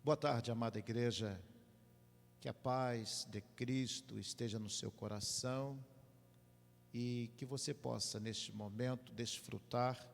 Boa tarde, amada igreja, que a paz de Cristo esteja no seu coração e que você possa, neste momento, desfrutar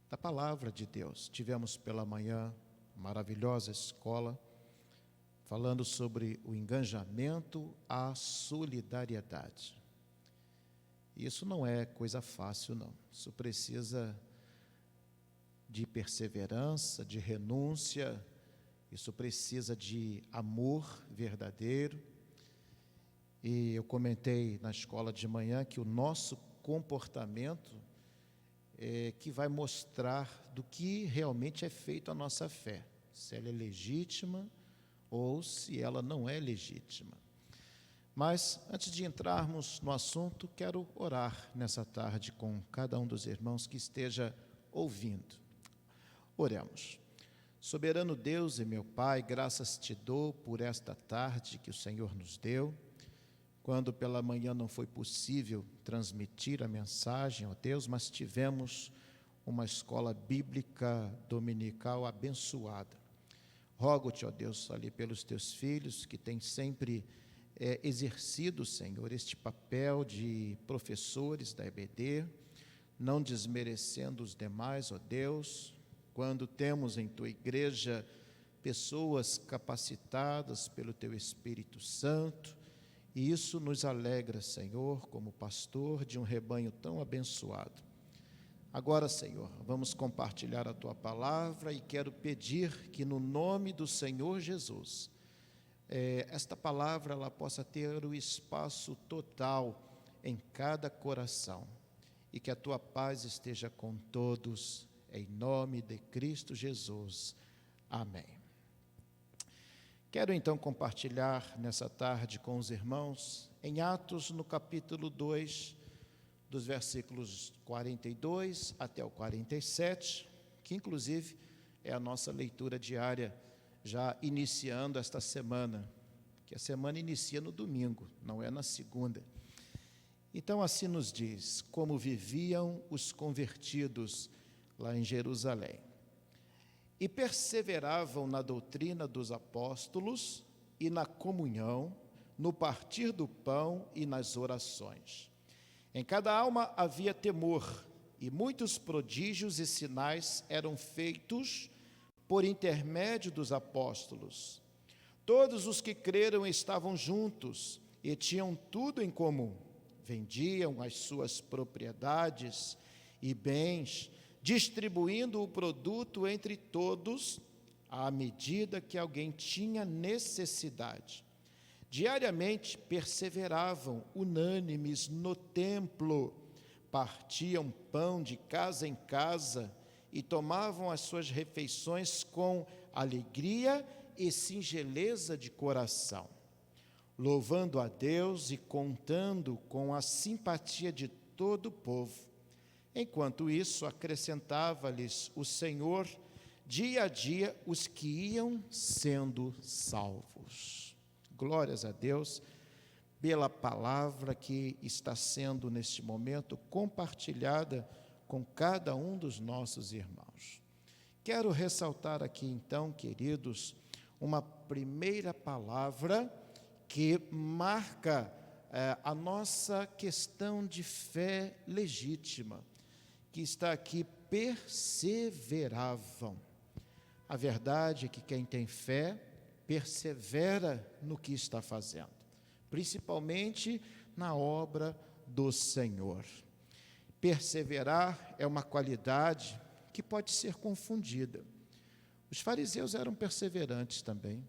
da palavra de Deus. Tivemos pela manhã uma maravilhosa escola, falando sobre o engajamento à solidariedade. Isso não é coisa fácil, não. Isso precisa de perseverança, de renúncia. Isso precisa de amor verdadeiro. E eu comentei na escola de manhã que o nosso comportamento é que vai mostrar do que realmente é feito a nossa fé, se ela é legítima ou se ela não é legítima. Mas, antes de entrarmos no assunto, quero orar nessa tarde com cada um dos irmãos que esteja ouvindo. Oremos. Soberano Deus e meu Pai, graças te dou por esta tarde que o Senhor nos deu. Quando pela manhã não foi possível transmitir a mensagem, ó Deus, mas tivemos uma escola bíblica dominical abençoada. Rogo-te, ó Deus, ali pelos teus filhos que têm sempre exercido, Senhor, este papel de professores da EBD, não desmerecendo os demais, ó Deus. Quando temos em tua igreja pessoas capacitadas pelo teu Espírito Santo, e isso nos alegra, Senhor, como pastor de um rebanho tão abençoado. Agora, Senhor, vamos compartilhar a tua palavra e quero pedir que no nome do Senhor Jesus, esta palavra ela possa ter o espaço total em cada coração e que a tua paz esteja com todos. Em nome de Cristo Jesus. Amém. Quero então compartilhar nessa tarde com os irmãos em Atos, no capítulo 2, dos versículos 42 até o 47, que inclusive é a nossa leitura diária, já iniciando esta semana, que a semana inicia no domingo, não é na segunda. Então assim nos diz, como viviam os convertidos lá em Jerusalém. E perseveravam na doutrina dos apóstolos e na comunhão, no partir do pão e nas orações. Em cada alma havia temor, e muitos prodígios e sinais eram feitos por intermédio dos apóstolos. Todos os que creram estavam juntos e tinham tudo em comum. Vendiam as suas propriedades e bens, distribuindo o produto entre todos, à medida que alguém tinha necessidade. Diariamente perseveravam unânimes no templo, partiam pão de casa em casa e tomavam as suas refeições com alegria e singeleza de coração, louvando a Deus e contando com a simpatia de todo o povo. Enquanto isso, acrescentava-lhes o Senhor, dia a dia, os que iam sendo salvos. Glórias a Deus pela palavra que está sendo, neste momento, compartilhada com cada um dos nossos irmãos. Quero ressaltar aqui, então, queridos, uma primeira palavra que marca a nossa questão de fé legítima, que está aqui, perseveravam. A verdade é que quem tem fé persevera no que está fazendo, principalmente na obra do Senhor. Perseverar é uma qualidade que pode ser confundida. Os fariseus eram perseverantes também,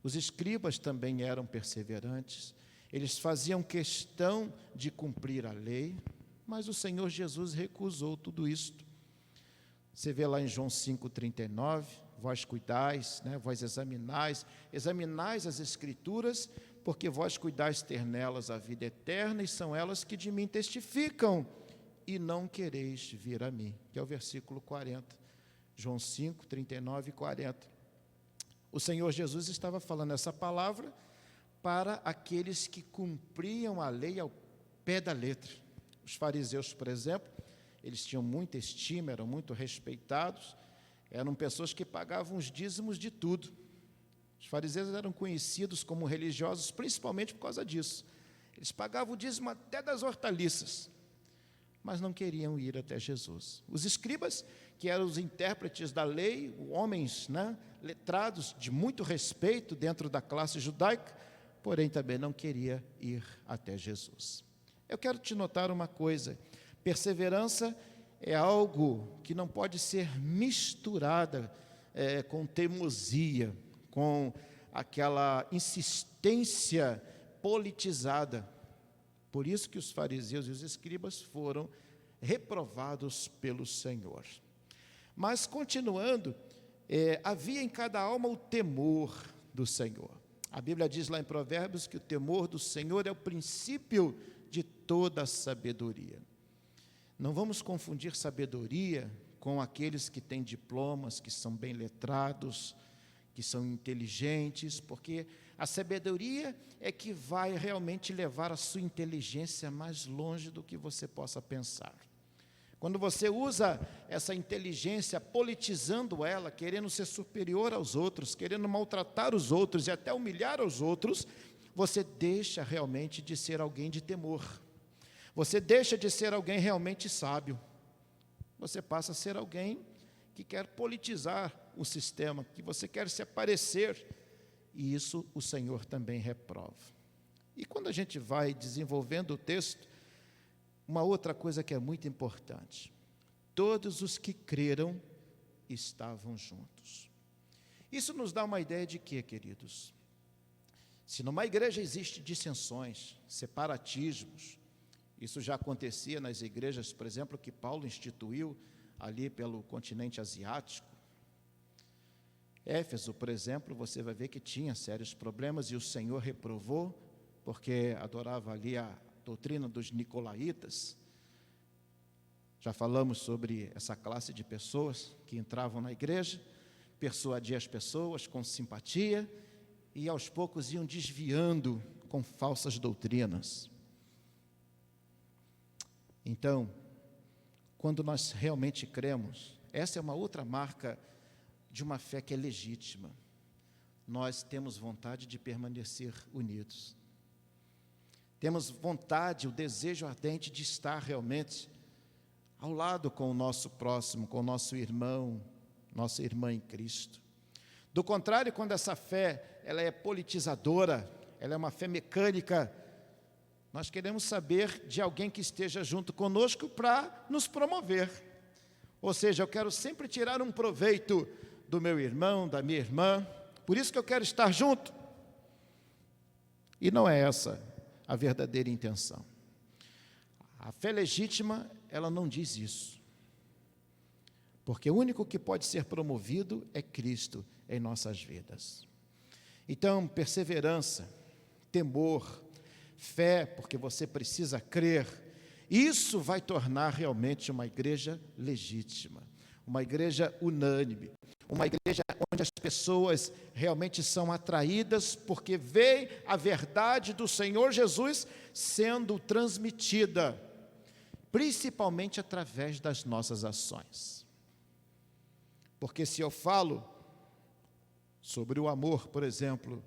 os escribas também eram perseverantes, eles faziam questão de cumprir a lei, mas o Senhor Jesus recusou tudo isto. Você vê lá em João 5,39, vós cuidais, vós examinais as Escrituras, porque vós cuidais ter nelas a vida eterna, e são elas que de mim testificam, e não quereis vir a mim, que é o versículo 40, João 5, 39 e 40. O Senhor Jesus estava falando essa palavra para aqueles que cumpriam a lei ao pé da letra. Os fariseus, por exemplo, eles tinham muita estima, eram muito respeitados, Eram pessoas que pagavam os dízimos de tudo. Os fariseus eram conhecidos como religiosos principalmente por causa disso. Eles pagavam o dízimo até das hortaliças, mas não queriam ir até Jesus. Os escribas, que eram os intérpretes da lei, homens, letrados de muito respeito dentro da classe judaica, porém também não queria ir até Jesus. Eu quero te notar uma coisa: perseverança é algo que não pode ser misturada com teimosia, com aquela insistência politizada. Por isso que os fariseus e os escribas foram reprovados pelo Senhor. Mas, continuando, havia em cada alma o temor do Senhor. A Bíblia diz lá em Provérbios que o temor do Senhor é o princípio de toda a sabedoria. Não vamos confundir sabedoria com aqueles que têm diplomas, que são bem letrados, que são inteligentes, porque a sabedoria é que vai realmente levar a sua inteligência mais longe do que você possa pensar. Quando você usa essa inteligência politizando ela, querendo ser superior aos outros, querendo maltratar os outros e até humilhar os outros, você deixa realmente de ser alguém de temor. Você deixa de ser alguém realmente sábio. Você passa a ser alguém que quer politizar o sistema, que você quer se aparecer, e isso o Senhor também reprova. E quando a gente vai desenvolvendo o texto, uma outra coisa que é muito importante: todos os que creram estavam juntos. Isso nos dá uma ideia de quê, queridos? Se numa igreja existem dissensões, separatismos, isso já acontecia nas igrejas, por exemplo, que Paulo instituiu ali pelo continente asiático. Éfeso, por exemplo, você vai ver que tinha sérios problemas e o Senhor reprovou, porque adorava ali a doutrina dos nicolaítas. Já falamos sobre essa classe de pessoas que entravam na igreja, persuadiam as pessoas com simpatia e aos poucos iam desviando com falsas doutrinas. Então, quando nós realmente cremos, essa é uma outra marca de uma fé que é legítima. Nós temos vontade de permanecer unidos. Temos vontade, o desejo ardente de estar realmente ao lado com o nosso próximo, com o nosso irmão, nossa irmã em Cristo. Do contrário, quando essa fé ela é politizadora, ela é uma fé mecânica, nós queremos saber de alguém que esteja junto conosco para nos promover. Ou seja, eu quero sempre tirar um proveito do meu irmão, da minha irmã, por isso que eu quero estar junto. E não é essa a verdadeira intenção. A fé legítima, ela não diz isso. Porque o único que pode ser promovido é Cristo em nossas vidas. Então, perseverança, temor, fé, porque você precisa crer, isso vai tornar realmente uma igreja legítima, uma igreja unânime, uma igreja onde as pessoas realmente são atraídas porque veem a verdade do Senhor Jesus sendo transmitida, principalmente através das nossas ações. Porque se eu falo sobre o amor, por exemplo,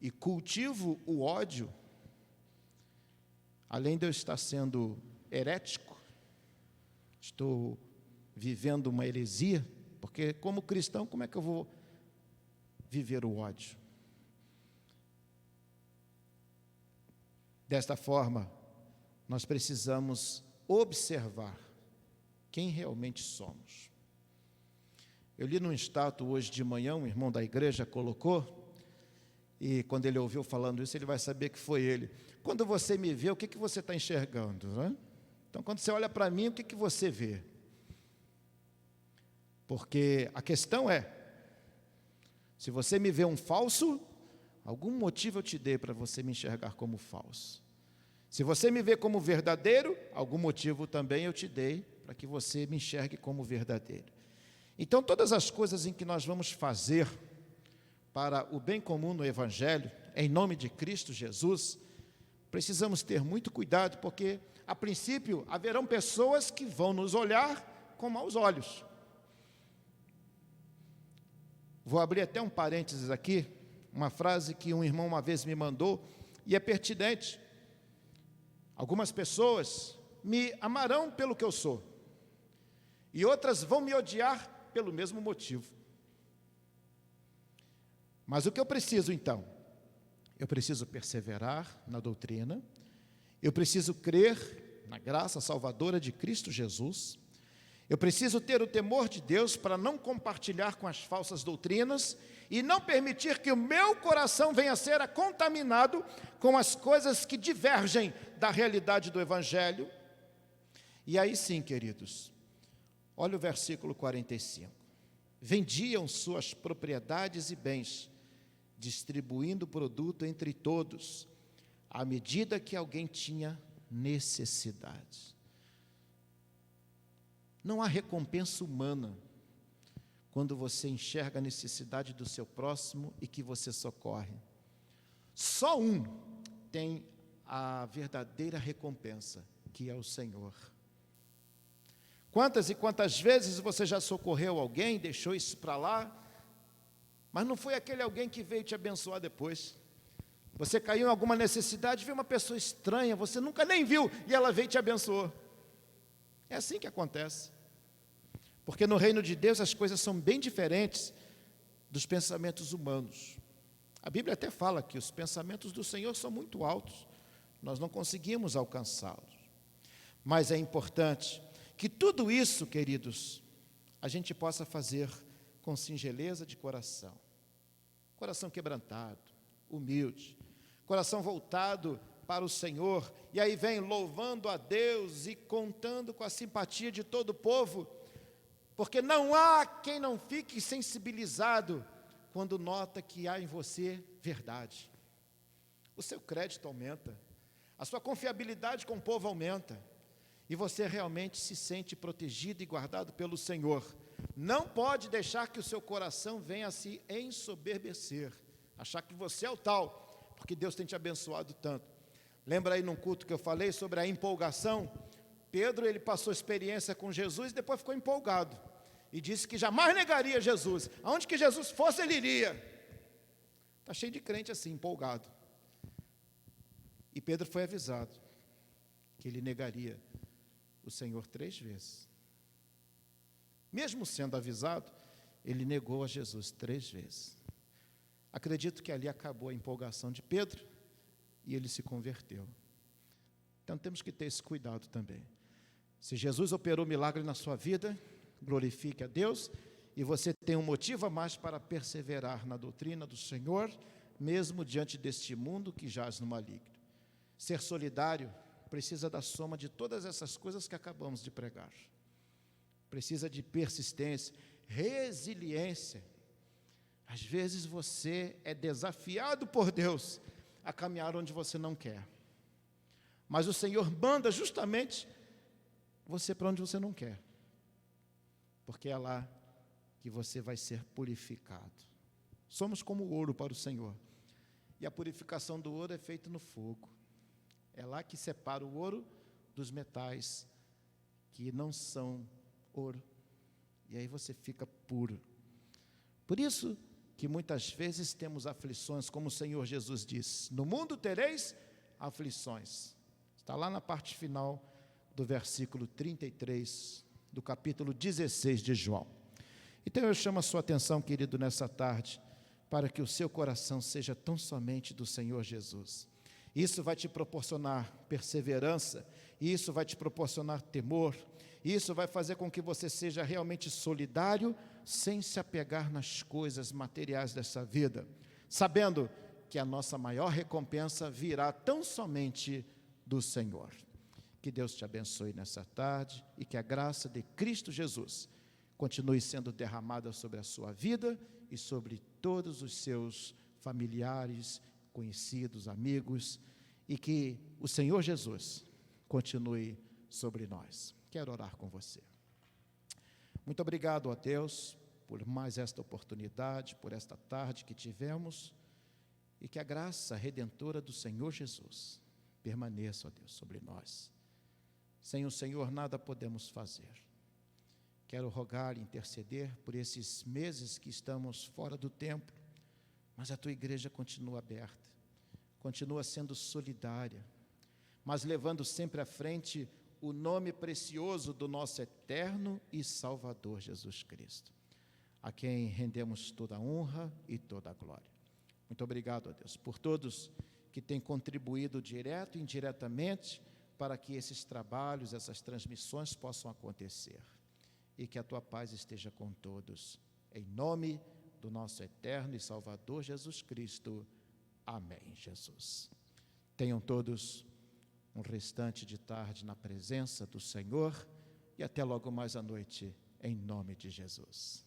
e cultivo o ódio, além de eu estar sendo herético, estou vivendo uma heresia, porque como cristão, como é que eu vou viver o ódio? Desta forma, nós precisamos observar quem realmente somos. Eu li num status hoje de manhã, um irmão da igreja colocou, e quando ele ouviu falando isso, ele vai saber que foi ele. Quando você me vê, o que você está enxergando? Né? Então, quando você olha para mim, o que você vê? Porque a questão é, se você me vê um falso, algum motivo eu te dei para você me enxergar como falso. Se você me vê como verdadeiro, algum motivo também eu te dei para que você me enxergue como verdadeiro. Então, todas as coisas em que nós vamos fazer para o bem comum no Evangelho, em nome de Cristo Jesus, precisamos ter muito cuidado, porque, a princípio, haverão pessoas que vão nos olhar com maus olhos. Vou abrir até um parênteses aqui, uma frase que um irmão uma vez me mandou, e é pertinente. Algumas pessoas me amarão pelo que eu sou, e outras vão me odiar pelo mesmo motivo. Mas o que eu preciso então? Eu preciso perseverar na doutrina, eu preciso crer na graça salvadora de Cristo Jesus, eu preciso ter o temor de Deus para não compartilhar com as falsas doutrinas e não permitir que o meu coração venha a ser contaminado com as coisas que divergem da realidade do Evangelho. E aí sim, queridos, olha o versículo 45. Vendiam suas propriedades e bens, distribuindo o produto entre todos, à medida que alguém tinha necessidade. Não há recompensa humana quando você enxerga a necessidade do seu próximo e que você socorre. Só um tem a verdadeira recompensa, que é o Senhor. Quantas e quantas vezes você já socorreu alguém, deixou isso para lá, mas não foi aquele alguém que veio te abençoar depois. Você caiu em alguma necessidade, viu uma pessoa estranha, você nunca nem viu, e ela veio e te abençoou. É assim que acontece. Porque no reino de Deus as coisas são bem diferentes dos pensamentos humanos. A Bíblia até fala que os pensamentos do Senhor são muito altos, nós não conseguimos alcançá-los. Mas é importante que tudo isso, queridos, a gente possa fazer com singeleza de coração. Coração quebrantado, humilde, coração voltado para o Senhor, e aí vem louvando a Deus e contando com a simpatia de todo o povo, porque não há quem não fique sensibilizado quando nota que há em você verdade. O seu crédito aumenta, a sua confiabilidade com o povo aumenta, e você realmente se sente protegido e guardado pelo Senhor. Não pode deixar que o seu coração venha a se ensoberbecer, achar que você é o tal, porque Deus tem te abençoado tanto. Lembra aí num culto que eu falei sobre a empolgação? Pedro, ele passou experiência com Jesus e depois ficou empolgado. E disse que jamais negaria Jesus. Aonde que Jesus fosse, ele iria. Está cheio de crente assim, empolgado. E Pedro foi avisado que ele negaria o Senhor 3 vezes. Mesmo sendo avisado, ele negou a Jesus 3 vezes. Acredito que ali acabou a empolgação de Pedro e ele se converteu. Então temos que ter esse cuidado também. Se Jesus operou milagre na sua vida, glorifique a Deus, e você tem um motivo a mais para perseverar na doutrina do Senhor, mesmo diante deste mundo que jaz no maligno. Ser solidário precisa da soma de todas essas coisas que acabamos de pregar. Precisa de persistência, resiliência. Às vezes você é desafiado por Deus a caminhar onde você não quer. Mas o Senhor manda justamente você para onde você não quer. Porque é lá que você vai ser purificado. Somos como ouro para o Senhor. E a purificação do ouro é feita no fogo. É lá que separa o ouro dos metais que não são ouro. E aí você fica puro. Por isso que muitas vezes temos aflições, como o Senhor Jesus disse: no mundo tereis aflições. Está lá na parte final do versículo 33, do capítulo 16 de João. Então eu chamo a sua atenção, querido, nessa tarde, para que o seu coração seja tão somente do Senhor Jesus. Isso vai te proporcionar perseverança, isso vai te proporcionar temor, isso vai fazer com que você seja realmente solidário, sem se apegar nas coisas materiais dessa vida, sabendo que a nossa maior recompensa virá tão somente do Senhor. Que Deus te abençoe nessa tarde e que a graça de Cristo Jesus continue sendo derramada sobre a sua vida e sobre todos os seus familiares, conhecidos, amigos, e que o Senhor Jesus continue sobre nós. Quero orar com você. Muito obrigado a Deus por mais esta oportunidade, por esta tarde que tivemos, e que a graça redentora do Senhor Jesus permaneça, ó Deus, sobre nós. Sem o Senhor nada podemos fazer. Quero rogar e interceder por esses meses que estamos fora do templo, mas a tua igreja continua aberta, continua sendo solidária, mas levando sempre à frente o nome precioso do nosso eterno e Salvador Jesus Cristo, a quem rendemos toda a honra e toda a glória. Muito obrigado, ó Deus, por todos que têm contribuído direto e indiretamente para que esses trabalhos, essas transmissões possam acontecer. E que a tua paz esteja com todos. Em nome do nosso eterno e Salvador Jesus Cristo. Amém, Jesus. Tenham todos um restante de tarde na presença do Senhor e até logo mais à noite, em nome de Jesus.